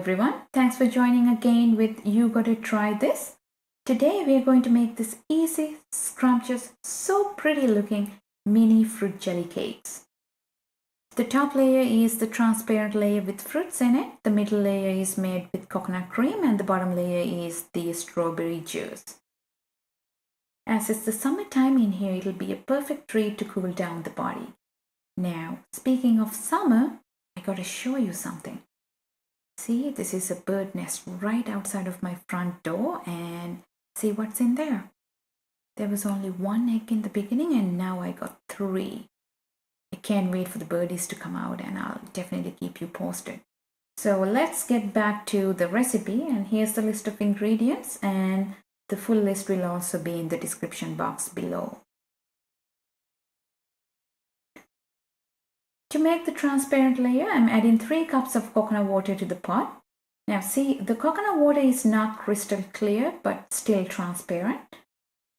everyone, thanks for joining again with You Gotta Try This. Today we are going to make this easy, scrumptious, so pretty looking mini fruit jelly cakes. The top layer is the transparent layer with fruits in it, the middle layer is made with coconut cream, and the bottom layer is the strawberry juice. As it's the summertime in here, it'll be a perfect treat to cool down the body. Now, speaking of summer, I gotta show you something. See, this is a bird nest right outside of my front door, and see what's in there. There was only one egg in the beginning and now I got 3. I can't wait for the birdies to come out, and I'll definitely keep you posted. So let's get back to the recipe, and here's the list of ingredients, and the full list will also be in the description box below. To make the transparent layer, I'm adding 3 cups of coconut water to the pot. Now see, the coconut water is not crystal clear but still transparent.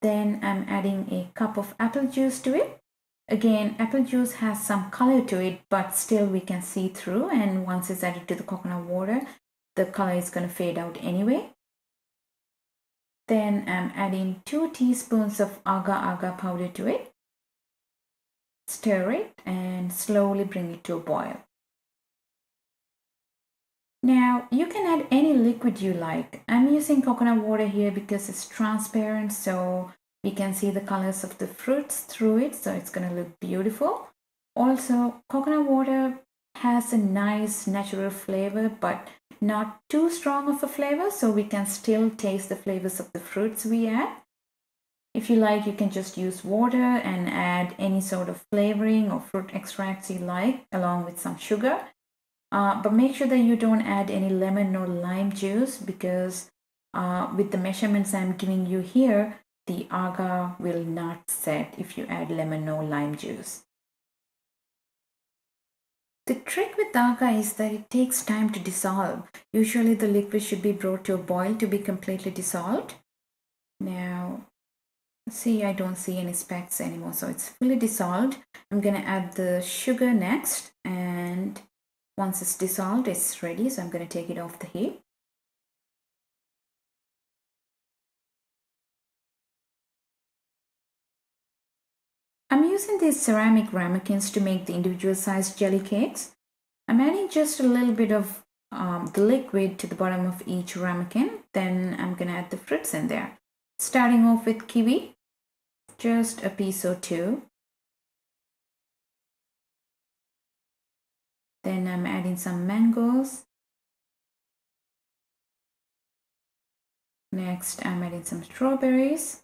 Then I'm adding a cup of apple juice to it. Again, apple juice has some color to it, but still we can see through, and once it's added to the coconut water, the color is going to fade out anyway. Then I'm adding 2 teaspoons of agar powder to it. Stir it and slowly bring it to a boil. Now you can add any liquid you like. I'm using coconut water here because it's transparent, so we can see the colors of the fruits through it, so it's going to look beautiful. Also, coconut water has a nice natural flavor but not too strong of a flavor, so we can still taste the flavors of the fruits we add. If you like, you can just use water and add any sort of flavoring or fruit extracts you like along with some sugar. But make sure that you don't add any lemon or lime juice, because with the measurements I'm giving you here, the agar will not set if you add lemon or lime juice. The trick with agar is that it takes time to dissolve. Usually the liquid should be brought to a boil to be completely dissolved. Now, see, I don't see any specks anymore, so it's fully dissolved. I'm going to add the sugar next, and once it's dissolved, it's ready, so I'm going to take it off the heat. I'm using these ceramic ramekins to make the individual sized jelly cakes. I'm adding just a little bit of the liquid to the bottom of each ramekin. Then I'm going to add the fruits in there. Starting off with kiwi, just a piece or 2. Then I'm adding some mangoes. Next, I'm adding some strawberries.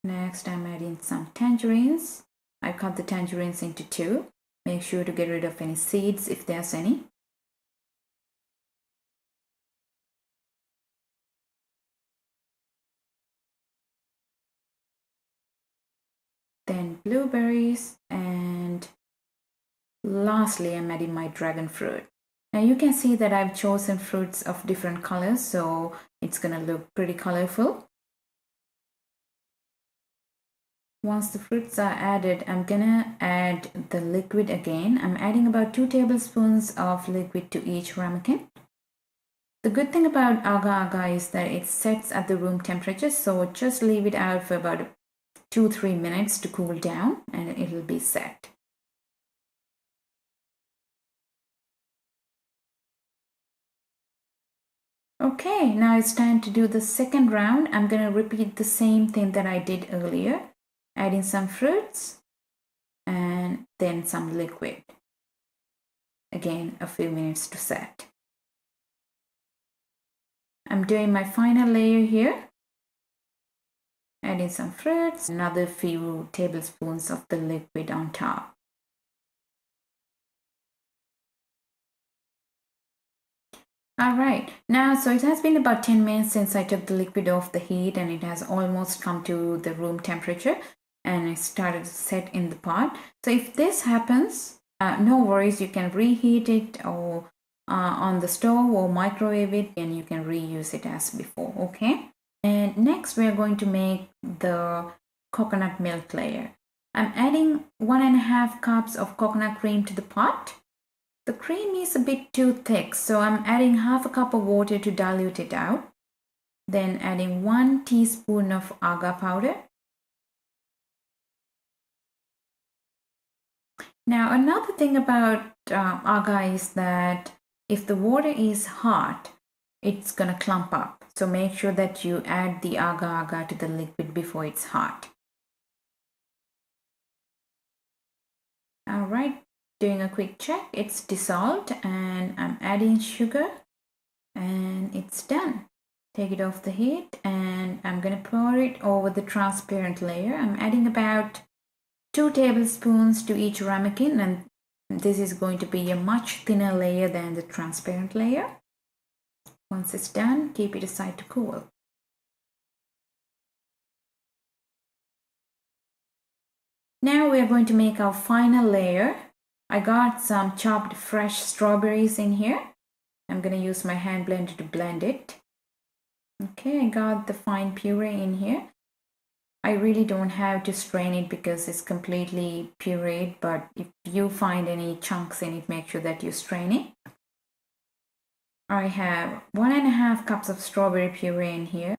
Next, I'm adding some tangerines. I cut the tangerines into 2. Make sure to get rid of any seeds if there's any. Then blueberries, and lastly I'm adding my dragon fruit. Now you can see that I've chosen fruits of different colors, so it's gonna look pretty colorful. Once the fruits are added, I'm gonna add the liquid again. I'm adding about 2 tablespoons of liquid to each ramekin. The good thing about agar is that it sets at the room temperature, so just leave it out for about 2-3 minutes to cool down and it'll be set. Okay, now it's time to do the second round. I'm going to repeat the same thing that I did earlier, adding some fruits and then some liquid. Again, a few minutes to set. I'm doing my final layer here. Adding some fruits, another few tablespoons of the liquid on top. Alright, now so it has been about 10 minutes since I took the liquid off the heat, and it has almost come to the room temperature, and I started to set in the pot. So if this happens, no worries, you can reheat it or on the stove or microwave it, and you can reuse it as before, okay? And next we are going to make the coconut milk layer. I'm adding 1.5 cups of coconut cream to the pot. The cream is a bit too thick, so I'm adding half a cup of water to dilute it out. Then adding 1 teaspoon of agar powder. Now another thing about agar is that if the water is hot, it's gonna clump up. So make sure that you add the agar to the liquid before it's hot. Alright, doing a quick check, it's dissolved and I'm adding sugar and it's done. Take it off the heat and I'm going to pour it over the transparent layer. I'm adding about 2 tablespoons to each ramekin, and this is going to be a much thinner layer than the transparent layer. Once it's done, keep it aside to cool. Now we are going to make our final layer. I got some chopped fresh strawberries in here. I'm going to use my hand blender to blend it. Okay, I got the fine puree in here. I really don't have to strain it because it's completely pureed, but if you find any chunks in it, make sure that you strain it. I have 1.5 cups of strawberry puree in here.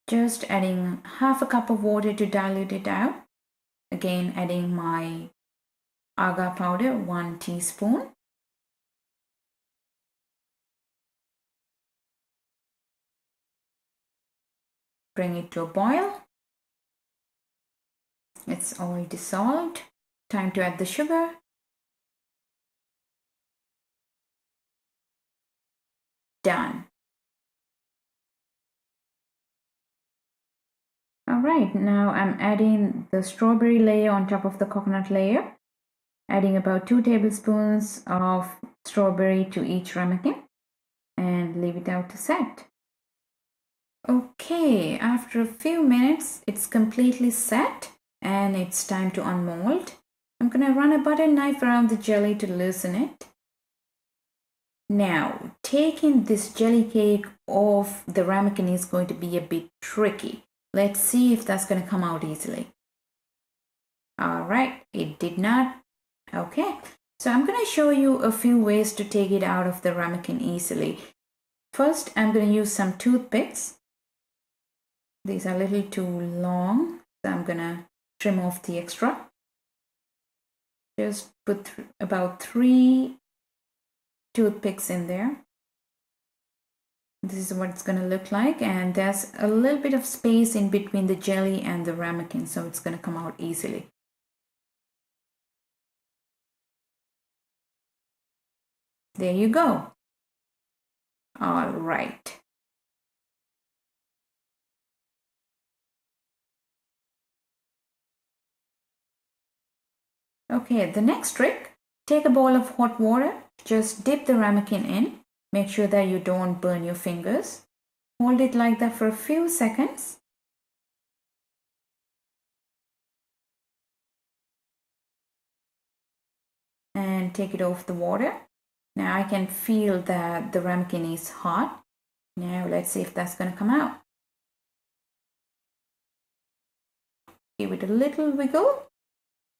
Just adding half a cup of water to dilute it out. Again, adding my agar powder, 1 teaspoon. Bring it to a boil. It's all dissolved. Time to add the sugar. Done. Alright, now I'm adding the strawberry layer on top of the coconut layer. Adding about 2 tablespoons of strawberry to each ramekin and leave it out to set. Okay, after a few minutes, it's completely set and it's time to unmold. I'm gonna run a butter knife around the jelly to loosen it. Now, taking this jelly cake off the ramekin is going to be a bit tricky. Let's see if that's gonna come out easily. Alright, it did not. Okay, so I'm gonna show you a few ways to take it out of the ramekin easily. First, I'm gonna use some toothpicks. These are a little too long, so I'm gonna trim off the extra. Just put about 3 toothpicks in there. This is what it's gonna look like, and there's a little bit of space in between the jelly and the ramekin, so it's gonna come out easily. There you go. All right. Okay, the next trick, take a bowl of hot water, just dip the ramekin in, make sure that you don't burn your fingers. Hold it like that for a few seconds. And take it off the water. Now I can feel that the ramekin is hot. Now let's see if that's going to come out. Give it a little wiggle.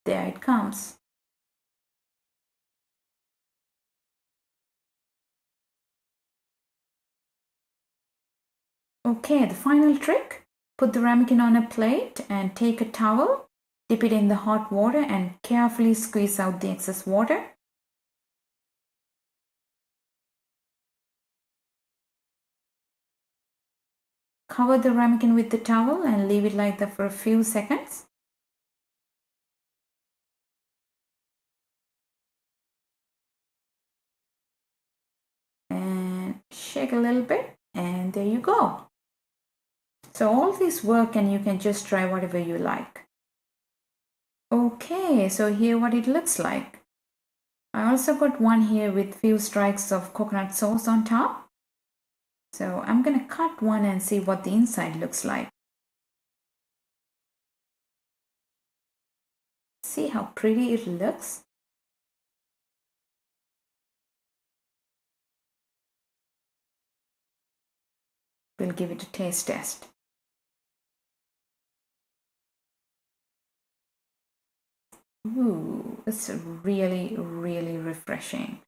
There it comes. Okay, the final trick. Put the ramekin on a plate and take a towel, dip it in the hot water and carefully squeeze out the excess water. Cover the ramekin with the towel and leave it like that for a few seconds. And shake a little bit, and there you go. So all this work, and you can just try whatever you like. Okay, so here what it looks like. I also got one here with few strikes of coconut sauce on top. So I'm gonna cut one and see what the inside looks like. See how pretty it looks? We'll give it a taste test. Ooh, it's really, really refreshing.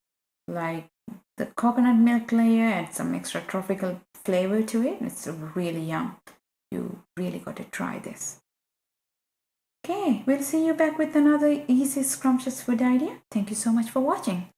Like the coconut milk layer adds some extra tropical flavor to it. It's really yum. You really got to try this. Okay, we'll see you back with another easy scrumptious food idea. Thank you so much for watching.